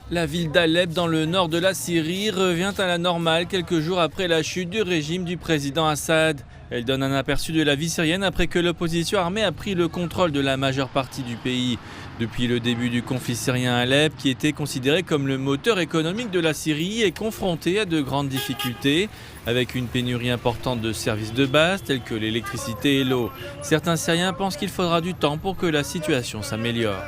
La ville d'Alep, dans le nord de la Syrie, revient à la normale quelques jours après la chute du régime du président Assad. Elle donne un aperçu de la vie syrienne après que l'opposition armée a pris le contrôle de la majeure partie du pays. Depuis le début du conflit syrien, Alep, qui était considéré comme le moteur économique de la Syrie, est confronté à de grandes difficultés, avec une pénurie importante de services de base tels que l'électricité et l'eau. Certains Syriens pensent qu'il faudra du temps pour que la situation s'améliore.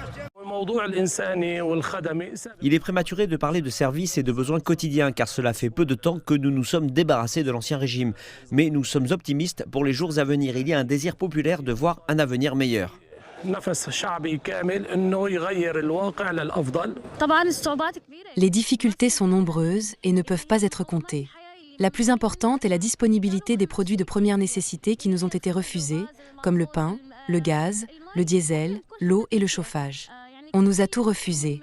Il est prématuré de parler de services et de besoins quotidiens car cela fait peu de temps que nous nous sommes débarrassés de l'ancien régime. Mais nous sommes optimistes pour les jours à venir. Il y a un désir populaire de voir un avenir meilleur. Les difficultés sont nombreuses et ne peuvent pas être comptées. La plus importante est la disponibilité des produits de première nécessité qui nous ont été refusés, comme le pain, le gaz, le diesel, l'eau et le chauffage. On nous a tout refusé.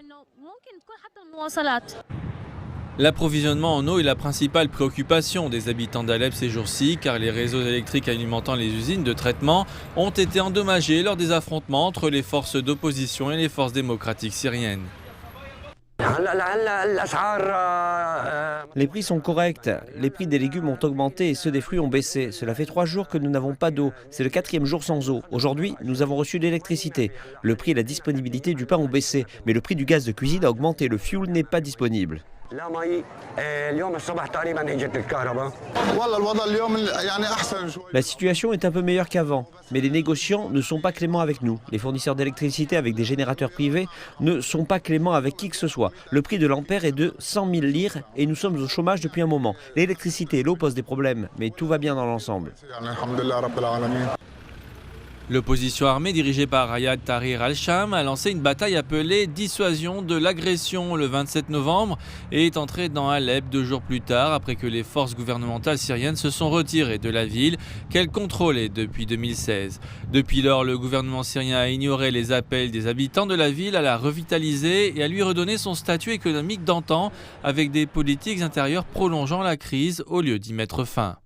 L'approvisionnement en eau est la principale préoccupation des habitants d'Alep ces jours-ci, car les réseaux électriques alimentant les usines de traitement ont été endommagés lors des affrontements entre les forces d'opposition et les forces démocratiques syriennes. Les prix sont corrects. Les prix des légumes ont augmenté et ceux des fruits ont baissé. Cela fait 3 jours que nous n'avons pas d'eau. C'est le 4e jour sans eau. Aujourd'hui, nous avons reçu de l'électricité. Le prix et la disponibilité du pain ont baissé, mais le prix du gaz de cuisine a augmenté. Le fioul n'est pas disponible. La situation est un peu meilleure qu'avant, mais les négociants ne sont pas cléments avec nous. Les fournisseurs d'électricité avec des générateurs privés ne sont pas cléments avec qui que ce soit. Le prix de l'ampère est de 100 000 lires et nous sommes au chômage depuis un moment. L'électricité et l'eau posent des problèmes, mais tout va bien dans l'ensemble. L'opposition armée dirigée par Riyad Tahrir al-Sham a lancé une bataille appelée dissuasion de l'agression le 27 novembre et est entrée dans Alep 2 jours plus tard après que les forces gouvernementales syriennes se sont retirées de la ville qu'elles contrôlaient depuis 2016. Depuis lors, le gouvernement syrien a ignoré les appels des habitants de la ville à la revitaliser et à lui redonner son statut économique d'antan avec des politiques intérieures prolongeant la crise au lieu d'y mettre fin.